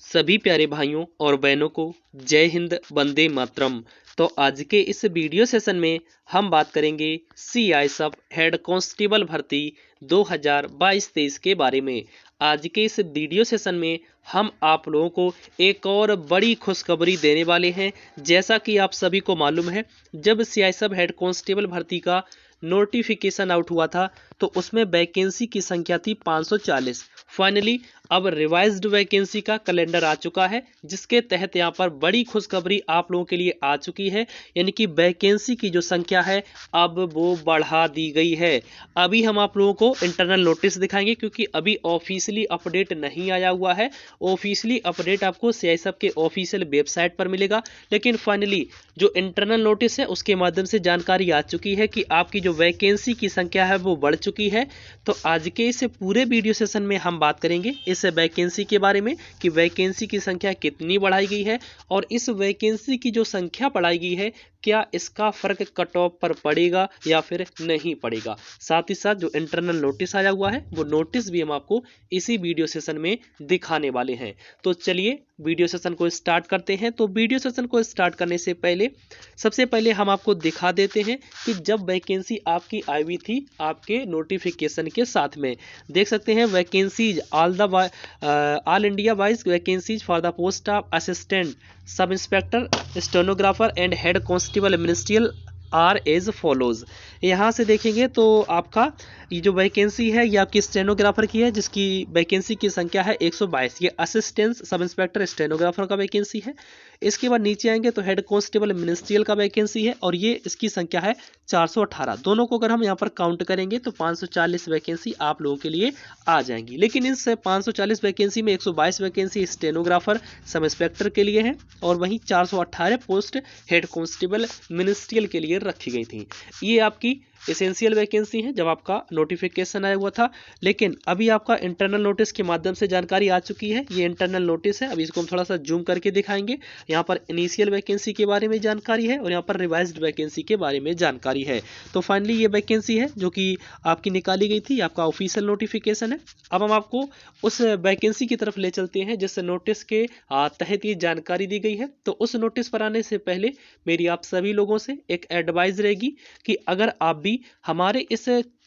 सभी प्यारे भाइयों और बहनों को जय हिंद, वंदे मातरम। तो आज के इस वीडियो सेशन में हम बात करेंगे सीआईएसएफ हेड कांस्टेबल भर्ती 2022-23 के बारे में। आज के इस वीडियो सेशन में हम आप लोगों को एक और बड़ी खुशखबरी देने वाले हैं। जैसा कि आप सभी को मालूम है, जब सीआईएसएफ हेड कांस्टेबल भर्ती का नोटिफिकेशन आउट हुआ था तो उसमें वैकेंसी की संख्या थी 540। फाइनली अब रिवाइज्ड वैकेंसी का कैलेंडर आ चुका है, जिसके तहत यहाँ पर बड़ी खुशखबरी आप लोगों के लिए आ चुकी है। यानी कि वैकेंसी की जो संख्या है अब वो बढ़ा दी गई है। अभी हम आप लोगों को इंटरनल नोटिस दिखाएंगे, क्योंकि अभी ऑफिशियली अपडेट नहीं आया हुआ है। ऑफिशियली अपडेट आपको सीआईएसएफ के ऑफिशियल वेबसाइट पर मिलेगा, लेकिन फाइनली जो इंटरनल नोटिस है उसके माध्यम से जानकारी आ चुकी है कि आपकी जो वैकेंसी की संख्या है वो बढ़ चुकी है। तो आज के इस पूरे वीडियो सेशन में हम बात करेंगे इस वैकेंसी के बारे में कि वैकेंसी की संख्या कितनी बढ़ाई गई है और इस वैकेंसी की जो संख्या बढ़ाई गई है क्या इसका फर्क कट ऑफ पर पड़ेगा या फिर नहीं पड़ेगा। साथ ही साथ जो इंटरनल नोटिस आया हुआ है वो नोटिस भी हम आपको इसी वीडियो सेशन में दिखाने वाले हैं। तो चलिए वीडियो सेशन को स्टार्ट करते हैं। तो वीडियो सेशन को स्टार्ट करने से पहले सबसे पहले हम आपको दिखा देते हैं कि जब वैकेंसी आपकी आई हुई थी आपके नोटिफिकेशन के साथ में, देख सकते हैं vacancies all India wise vacancies for the post of assistant sub inspector stenographer and head constable ministerial are as follows. यहाँ से देखेंगे तो आपका ये जो वैकेंसी है ये आपकी स्टेनोग्राफर की है, जिसकी वैकेंसी की संख्या है 122। ये असिस्टेंट सब इंस्पेक्टर स्टेनोग्राफर का वैकेंसी है। इसके बाद नीचे आएंगे तो हेड कांस्टेबल मिनिस्ट्रियल का वैकेंसी है और ये इसकी संख्या है 418। दोनों को अगर हम यहाँ पर काउंट करेंगे तो 540 वैकेंसी आप लोगों के लिए आ जाएंगी। लेकिन इस 540 वैकेंसी में 122 वैकेंसी स्टेनोग्राफर सब इंस्पेक्टर के लिए है और वहीं 418 पोस्ट हेड कांस्टेबल मिनिस्ट्रियल के लिए रखी गई थी। ये आपकी एसेंशियल वैकेंसी है जब आपका नोटिफिकेशन आया हुआ था। लेकिन अभी आपका इंटरनल नोटिस के माध्यम से जानकारी आ चुकी है। ये इंटरनल नोटिस है, अभी इसको हम थोड़ा सा जूम करके दिखाएंगे। यहाँ पर इनिशियल वैकेंसी के बारे में जानकारी है और यहाँ पर रिवाइज्ड वैकेंसी के बारे में जानकारी है। तो फाइनली ये वैकेंसी है जो कि आपकी निकाली गई थी, आपका ऑफिशियल नोटिफिकेशन है। अब हम आपको उस वैकेंसी की तरफ ले चलते हैं जिस नोटिस के तहत ये जानकारी दी गई है। तो उस नोटिस पर आने से पहले मेरी आप सभी लोगों से एक एडवाइस रहेगी कि अगर आप भी हमारे इस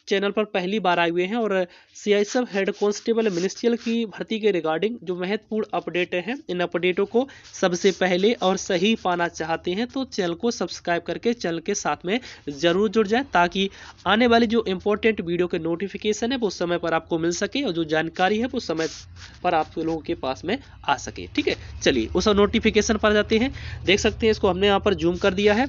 चैनल पर पहली बार आए हुए हैं और सीआईएसएफ हेड कांस्टेबल मिनिस्ट्रियल की भर्ती के रिगार्डिंग जो महत्वपूर्ण अपडेट हैं, इन अपडेटों को सबसे पहले और सही पाना चाहते हैं तो चैनल को सब्सक्राइब करके चैनल के साथ में जरूर जुड़ जाएं, ताकि आने वाली जो इंपॉर्टेंट वीडियो के नोटिफिकेशन है वो समय पर आपको मिल सके और जो जानकारी है वो समय पर आप लोगों के पास में आ सके। ठीक है, चलिए उस नोटिफिकेशन पर जाते हैं। देख सकते हैं इसको हमने यहाँ पर जूम कर दिया है।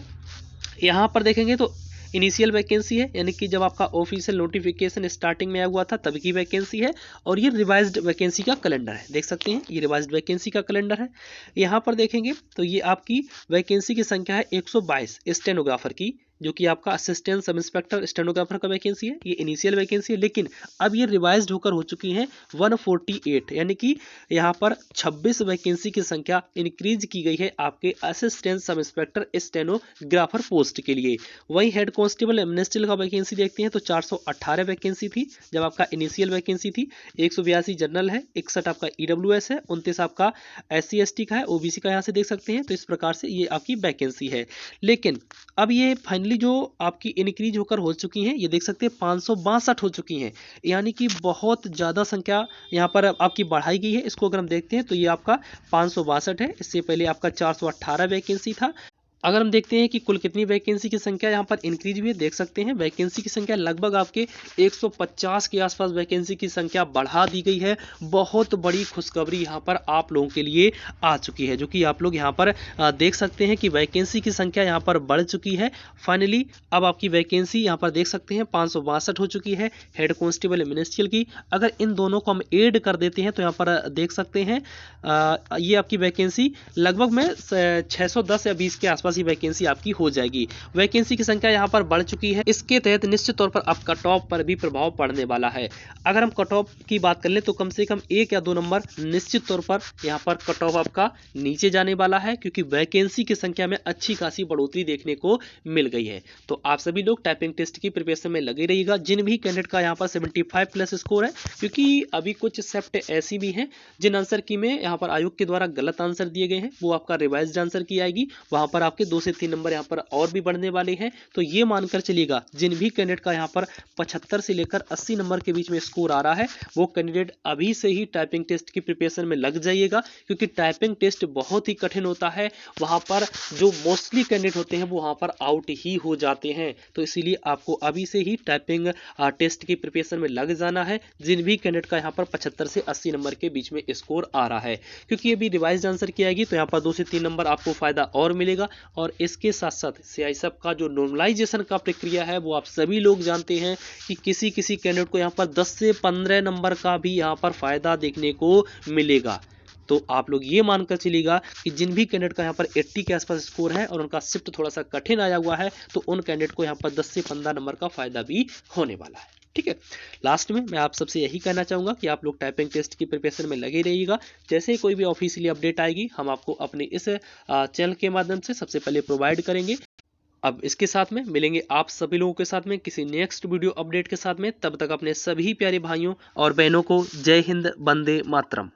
यहाँ पर देखेंगे तो इनिशियल वैकेंसी है, यानी कि जब आपका ऑफिशियल नोटिफिकेशन स्टार्टिंग में आया हुआ था तब की वैकेंसी है। और ये रिवाइज्ड वैकेंसी का कैलेंडर है, देख सकते हैं ये रिवाइज्ड वैकेंसी का कैलेंडर है। यहाँ पर देखेंगे तो ये आपकी वैकेंसी की संख्या है 122 स्टेनोग्राफर की, जो कि आपका असिस्टेंट सब इंस्पेक्टर स्टेनोग्राफर का वैकेंसी है। ये इनिशियल वैकेंसी है, लेकिन अब ये रिवाइज्ड होकर हो चुकी है 148, यानी कि यहाँ पर 26 वैकेंसी की संख्या इंक्रीज की गई है आपके assistant sub inspector stenographer post के लिए। वही हेड कांस्टेबल मिनिस्ट्रियल का वैकेंसी देखते हैं तो 418 वैकेंसी थी जब आपका इनिशियल वैकेंसी थी। 182 जनरल है, 61 आपका ईडब्ल्यूएस है, 29 आपका SC ST का है, OBC का यहाँ से देख सकते हैं। तो इस प्रकार से ये आपकी वैकेंसी है। लेकिन अब ये फाइनली जो आपकी इंक्रीज होकर हो चुकी हैं, ये देख सकते हैं 562 हो चुकी हैं, यानी कि बहुत ज़्यादा संख्या यहाँ पर आपकी बढ़ाई गई है। इसको अगर हम देखते हैं तो ये आपका 562 है, इससे पहले आपका 418 वैकेंसी था। अगर हम देखते हैं कि कुल कितनी वैकेंसी की संख्या यहाँ पर इंक्रीज हुई है, देख सकते हैं वैकेंसी की संख्या लगभग आपके 150 के आसपास वैकेंसी की संख्या बढ़ा दी गई है। बहुत बड़ी खुशखबरी यहाँ पर आप लोगों के लिए आ चुकी है, जो कि आप लोग यहाँ पर देख सकते हैं कि वैकेंसी की संख्या यहाँ पर बढ़ चुकी है। फाइनली अब आपकी वैकेंसी यहाँ पर देख सकते हैं 562 हो चुकी है हेड कांस्टेबल मिनिस्ट्रियल की। अगर इन दोनों को हम ऐड कर देते हैं तो यहाँ पर देख सकते हैं ये आपकी वैकेंसी लगभग में 610 या 20 के आसपास आसपास ही वैकेंसी आपकी हो जाएगी। वैकेंसी की संख्या यहाँ पर बढ़ चुकी है। इसके तहत निश्चित तौर पर अब कट ऑफ पर भी प्रभाव पड़ने वाला है। अगर हम कट ऑफ की बात कर ले तो कम से कम 1 या 2 नंबर निश्चित तौर पर यहाँ पर कट ऑफ आपका नीचे जाने वाला है, क्योंकि वैकेंसी की संख्या में अच्छी खासी बढ़ोतरी देखने को मिल गई है। तो आप सभी लोग टाइपिंग टेस्ट की प्रिपरेशन में लगे रहिएगा। जिन भी कैंडिडेट का यहाँ पर 75 प्लस स्कोर है, क्योंकि अभी कुछ सेप्ट ऐसी भी हैं जिन आंसर की में यहाँ पर आयोग के द्वारा गलत आंसर दिए गए हैं, वो आपका रिवाइज्ड आंसर की आएगी, वहां पर आपके 2 से 3 नंबर यहाँ पर और भी बढ़ने वाले हैं। तो ये मानकर चलिएगा जिन भी कैंडिडेट का यहाँ पर 75 से लेकर 80 नंबर के बीच में स्कोर आ रहा है, वो कैंडिडेट अभी से ही टाइपिंग टेस्ट की प्रिपरेशन में लग जाइएगा, क्योंकि टाइपिंग टेस्ट बहुत ही कठिन होता है। वहां पर जो मोस्टली कैंडिडेट होते हैं वो वहां पर आउट ही हो जाते हैं। तो इसीलिए आपको अभी से ही टाइपिंग टेस्ट की प्रिपरेशन में लग जाना है, जिन भी कैंडिडेट का यहाँ पर 75 से 80 नंबर के बीच में स्कोर आ रहा है, क्योंकि अभी रिवाइज्ड आंसर की आएगी तो यहाँ पर 2 से 3 नंबर आपको फायदा और मिलेगा। और इसके साथ साथ सीआईएसएफ का जो नॉर्मलाइजेशन का प्रक्रिया है वो आप सभी लोग जानते हैं कि किसी किसी कैंडिडेट को यहाँ पर 10 से 15 नंबर का भी यहाँ पर फायदा देखने को मिलेगा। तो आप लोग ये मानकर चलिएगा कि जिन भी कैंडिडेट का यहाँ पर 80 के आसपास स्कोर है और उनका शिफ्ट थोड़ा सा कठिन आया हुआ है, तो उन कैंडिडेट को यहाँ पर 10 से 15 नंबर का फायदा भी होने वाला है। ठीक है, लास्ट में मैं आप सबसे यही कहना चाहूंगा कि आप लोग टाइपिंग टेस्ट की प्रिपरेशन में लगे रहिएगा। जैसे ही कोई भी ऑफिशियली अपडेट आएगी हम आपको अपने इस चैनल के माध्यम से सबसे पहले प्रोवाइड करेंगे। अब इसके साथ में मिलेंगे आप सभी लोगों के साथ में किसी नेक्स्ट वीडियो अपडेट के साथ में। तब तक अपने सभी प्यारे भाइयों और बहनों को जय हिंद, वंदे मातरम।